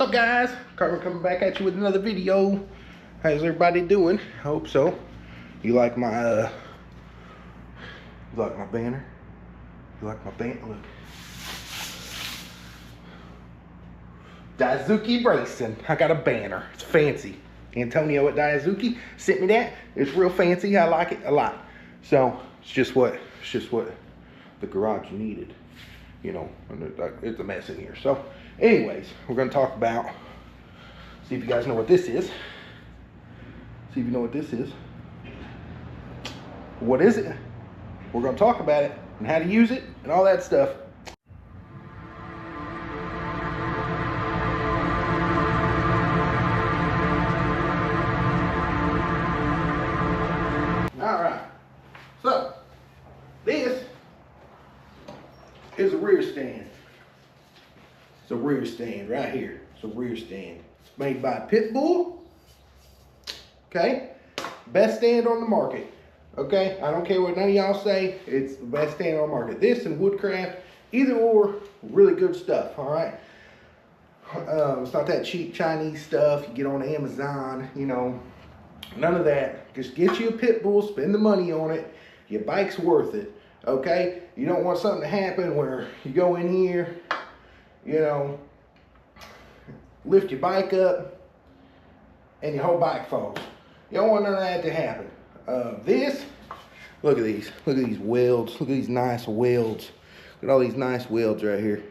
What's up, guys? Carter coming back at you with another video. How's everybody doing? I hope so. You like my banner? You like my banner? Look. Daisuke Racing. I got a banner. It's fancy. Antonio at Daisuke sent me that. It's real fancy. I like it a lot. So it's just what the garage needed. You know, it's a mess in here. So anyways, we're going to talk about, see if you guys know what this is. See if you know what this is. What is it? We're going to talk about it and how to use it and all that stuff. All right. So this is a rear stand. It's a rear stand right here. It's a rear stand. It's made by Pitbull. Okay, best stand on the market. Okay, I don't care what none of y'all say. It's the best stand on the market. This and woodcraft, either or, really good stuff. All right. It's not that cheap Chinese stuff you get on Amazon. You know, none of that. Just get you a Pitbull. Spend the money on it. Your bike's worth it. Okay, you don't want something to happen where you go in here, you know, lift your bike up and your whole bike falls. You don't want none of that to happen. Look at these welds. Look at these nice welds. Look at all these nice welds right here.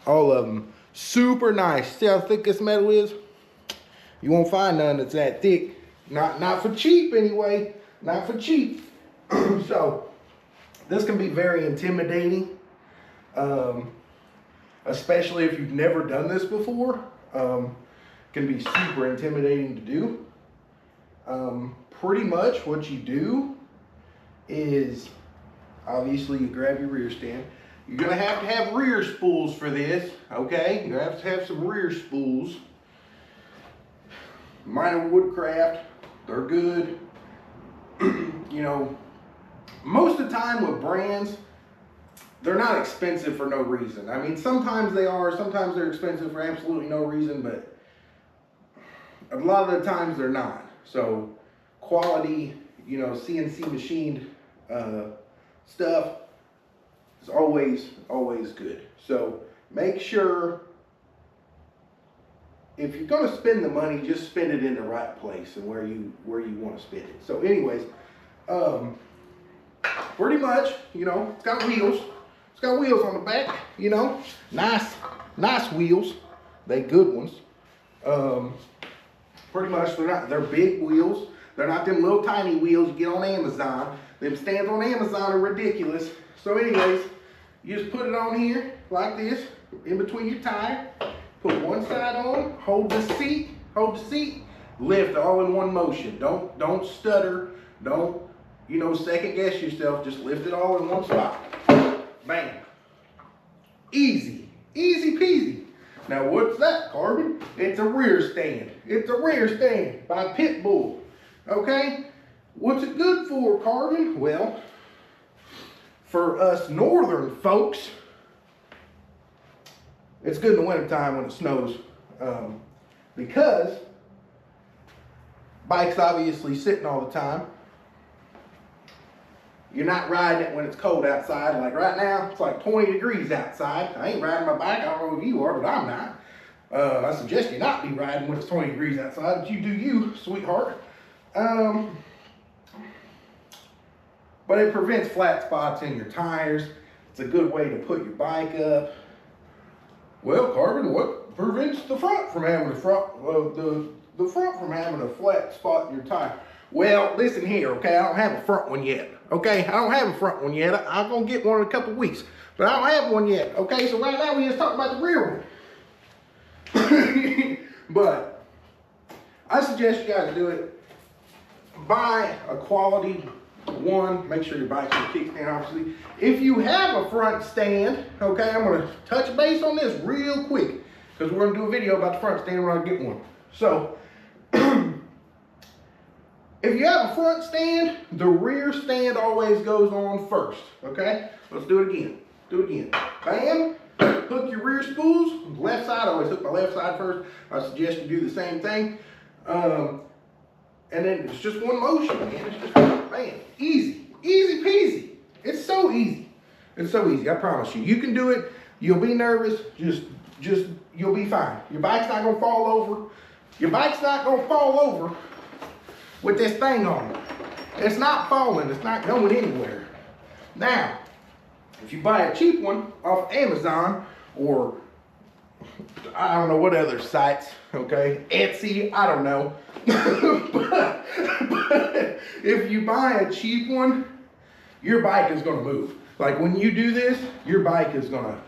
All of them super nice. See how thick this metal is? You won't find none that's that thick. Not for cheap anyway. Not for cheap. So this can be very intimidating, especially if you've never done this before. Can be super intimidating to do. Pretty much what you do is, obviously you grab your rear stand. You're gonna have rear spools for this, okay? You're gonna have some rear spools. Mine are woodcraft, they're good. You know, most of the time with brands, they're not expensive for no reason. I mean, sometimes they are, sometimes they're expensive for absolutely no reason, but a lot of the times they're not. So quality, you know, CNC machined stuff is always good. So make sure, if you're gonna spend the money, just spend it in the right place and where you want to spend it. So anyways, pretty much, you know, it's got wheels. It's got wheels on the back, you know, nice wheels. They good ones. Pretty much, they're big wheels. They're not them little tiny wheels you get on Amazon. Them stands on Amazon are ridiculous. So anyways, you just put it on here like this, in between your tire. Put one side on, hold the seat, lift all in one motion. Don't stutter, don't, you know, second guess yourself. Just lift it all in one spot. Bam. Easy peasy. Now what's that, Carbon? It's a rear stand. It's a rear stand by Pitbull. Okay? What's it good for, Carbon? Well, for us northern folks, it's good in the wintertime when it snows. Because bike's obviously sitting all the time. You're not riding it when it's cold outside. Like right now, it's like 20 degrees outside. I ain't riding my bike. I don't know if you are, but I'm not. I suggest you not be riding when it's 20 degrees outside, but you do you, sweetheart. But it prevents flat spots in your tires. It's a good way to put your bike up. Well, Carbon, what prevents the front from having the front from having a flat spot in your tire? Well, listen here, okay? I don't have a front one yet, okay? I don't have a front one yet. I'm gonna get one in a couple weeks, but I don't have one yet, okay? So right now we just talking about the rear one. But I suggest you guys do it. Buy a quality one. Make sure your bike's on a kickstand, obviously. If you have a front stand, okay, I'm gonna touch base on this real quick because we're gonna do a video about the front stand when I get one. So, if you have a front stand, the rear stand always goes on first, okay? Let's do it again. Do it again. Bam, Hook your rear spools, left side. I always hook my left side first. I suggest you do the same thing. And then it's just one motion, man. It's just, man, easy, easy peasy. It's so easy. It's so easy, I promise you. You can do it. You'll be nervous, just you'll be fine. Your bike's not gonna fall over. Your bike's not gonna fall over with this thing on it. It's not falling, it's not going anywhere. Now, if you buy a cheap one off Amazon or I don't know what other sites, okay, Etsy, I don't know. but if you buy a cheap one, your bike is gonna move. Like when you do this, your bike is gonna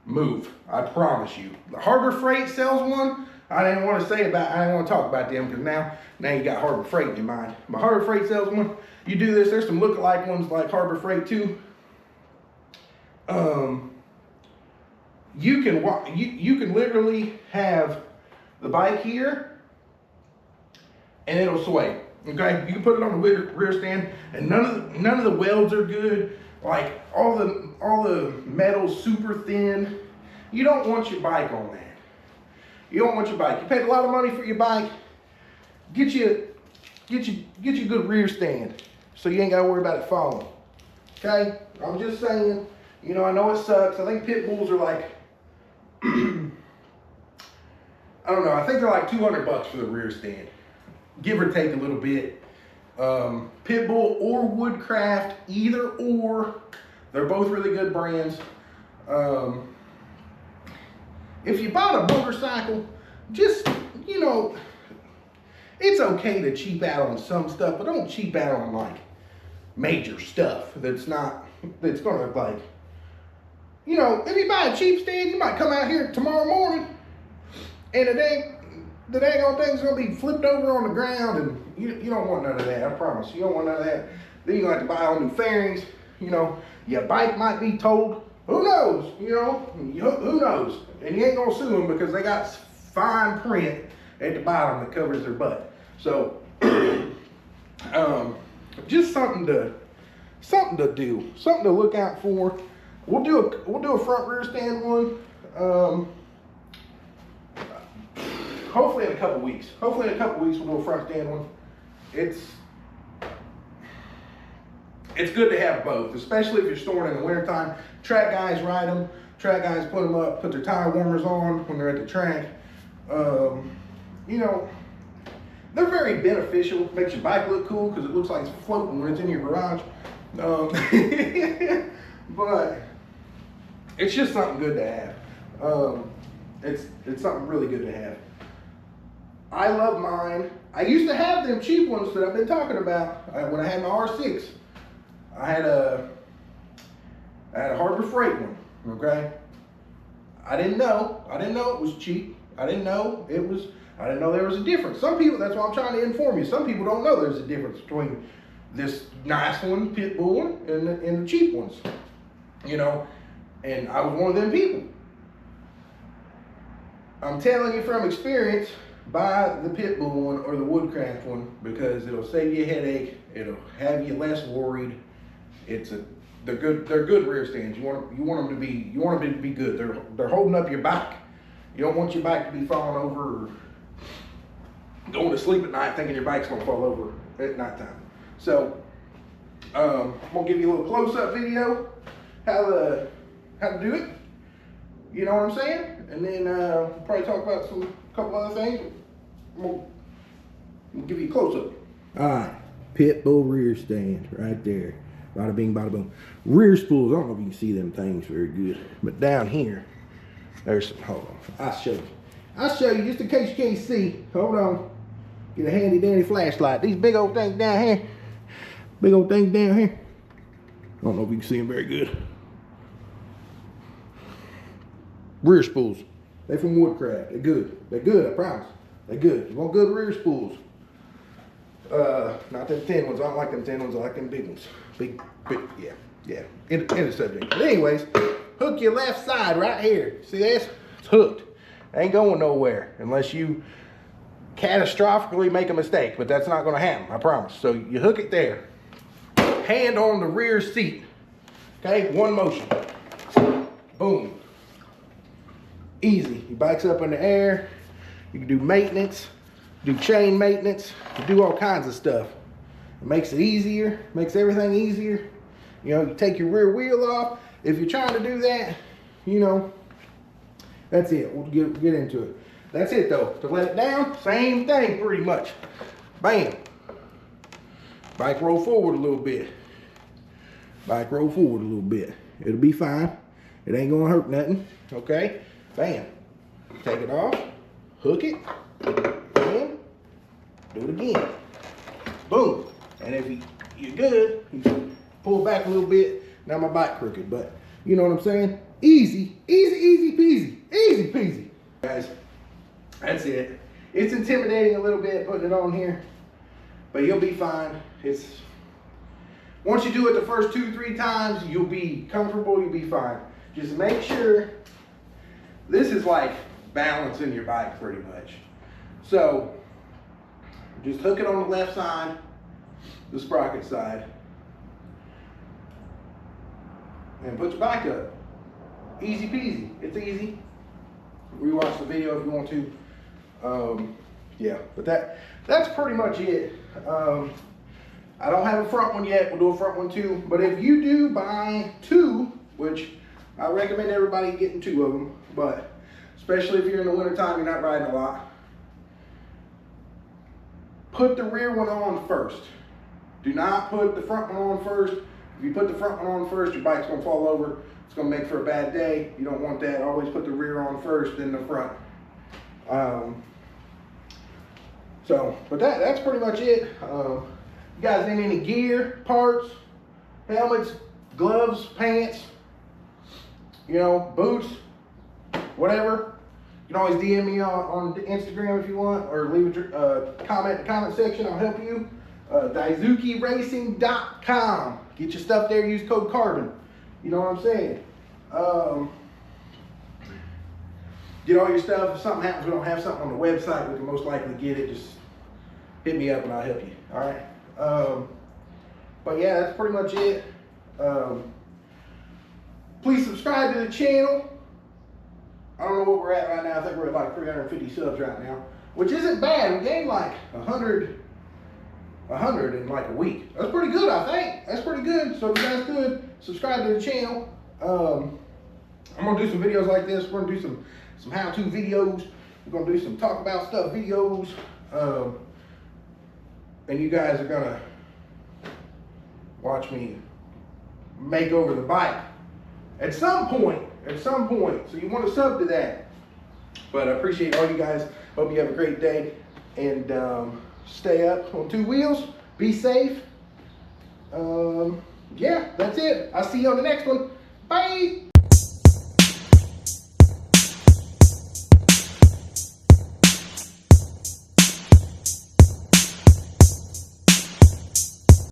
move, I promise you. The Harbor Freight sells one. I didn't want to talk about them because now you got Harbor Freight in your mind. But Harbor Freight sells one. You do this, there's some lookalike ones like Harbor Freight too. You can literally have the bike here and it'll sway. Okay, you can put it on the rear stand, and none of the welds are good. Like all the metal's super thin. You don't want your bike on that. You don't want your bike. You paid a lot of money for your bike. Get you a good rear stand so you ain't gotta worry about it falling. Okay? I'm just saying, you know, I know it sucks. I think pit bulls are like, I don't know, I think they're like $200 for the rear stand. Give or take a little bit. Pitbull or Woodcraft, either or. They're both really good brands. If you bought a motorcycle, just, you know, it's okay to cheap out on some stuff, but don't cheap out on like major stuff that's gonna like, you know, if you buy a cheap stand, you might come out here tomorrow morning and the dang thing's gonna be flipped over on the ground, and you don't want none of that, I promise. You don't want none of that. Then you're gonna have to buy all new fairings, you know, your bike might be towed. Who knows, you know, who knows? And you ain't gonna sue them because they got fine print at the bottom that covers their butt. So, just something to do, something to look out for. We'll do a front rear stand one. Hopefully in a couple weeks. Hopefully in a couple weeks we'll do a front stand one. It's good to have both, especially if you're storing in the wintertime. Track guys ride them. Track guys put them up, put their tire warmers on when they're at the track. You know, they're very beneficial. Makes your bike look cool because it looks like it's floating when it's in your garage. But it's just something good to have. It's something really good to have. I love mine. I used to have them cheap ones that I've been talking about when I had my R6. I had a Harbor Freight one, okay? I didn't know it was cheap. I didn't know there was a difference. Some people, that's why I'm trying to inform you. Some people don't know there's a difference between this nice one, Pitbull one, and the cheap ones. You know, and I was one of them people. I'm telling you from experience, buy the Pitbull one or the Woodcraft one because it'll save you a headache. It'll have you less worried. They're good rear stands. You want them to be good. They're holding up your bike. You don't want your bike to be falling over or going to sleep at night thinking your bike's gonna fall over at nighttime. So I'm gonna give you a little close-up video how to do it. You know what I'm saying? And then we'll probably talk about a couple other things. We'll give you a close-up. All right, Pitbull rear stand right there. Bada bing, bada boom. Rear spools, I don't know if you can see them things very good, but down here, there's some, hold on, I'll show you just in case you can't see. Hold on, get a handy dandy flashlight. These big old things down here, I don't know if you can see them very good. Rear spools, they're from Woodcraft, they're good, I promise. They're good, you want good rear spools. Not them thin ones. I don't like them thin ones. I like them big ones. Big, yeah. In the subject. But anyways, hook your left side right here. See this? It's hooked. Ain't going nowhere unless you catastrophically make a mistake. But that's not going to happen. I promise. So you hook it there. Hand on the rear seat. Okay, one motion. Boom. Easy. Your bike's up in the air. You can do maintenance, do chain maintenance, you do all kinds of stuff. It makes it easier, makes everything easier. You know, you take your rear wheel off. If you're trying to do that, you know, that's it. We'll get into it. That's it though. To let it down, same thing pretty much. Bam. Bike roll forward a little bit. Bike roll forward a little bit. It'll be fine. It ain't gonna hurt nothing. Okay? Bam. Take it off. Hook it. Bam. Do it again. Boom. And if you're good, you can pull back a little bit. Now my bike crooked, but you know what I'm saying? Easy, easy, easy peasy. Easy peasy. Guys, that's it. It's intimidating a little bit putting it on here, but you'll be fine. Once you do it the first 2-3 times, you'll be comfortable, you'll be fine. Just make sure, this is like balancing your bike pretty much. So, just hook it on the left side, the sprocket side, and put your bike up. Easy peasy, it's easy. Rewatch the video if you want to. Yeah, but that's pretty much it. I don't have a front one yet. We'll do a front one too. But if you do buy 2, which I recommend everybody getting 2 of them, but especially if you're in the wintertime, you're not riding a lot, put the rear one on first. Do not put the front one on first. If you put the front one on first, your bike's gonna fall over. It's gonna make for a bad day. You don't want that. Always put the rear on first, then the front. But that's pretty much it. You guys need any gear, parts, helmets, gloves, pants, you know, boots, whatever, you can always DM me on Instagram if you want, or leave a comment in the comment section. I'll help you. DaizukiRacing.com. Get your stuff there. Use code CARBON. You know what I'm saying? Get all your stuff. If something happens, we don't have something on the website, we can most likely get it. Just hit me up and I'll help you. All right. But yeah, that's pretty much it. Please subscribe to the channel. I don't know what we're at right now. I think we're at like 350 subs right now, which isn't bad. We gained like 100 in like a week. That's pretty good, I think. That's pretty good. So if you guys could subscribe to the channel. I'm gonna do some videos like this. We're gonna do some how-to videos. We're gonna do some talk about stuff videos. And you guys are gonna watch me make over the bike at some point. So you want to sub to that. But I appreciate all you guys. Hope you have a great day, and stay up on 2 wheels. Be safe. Yeah, that's it. I'll see you on the next one. Bye.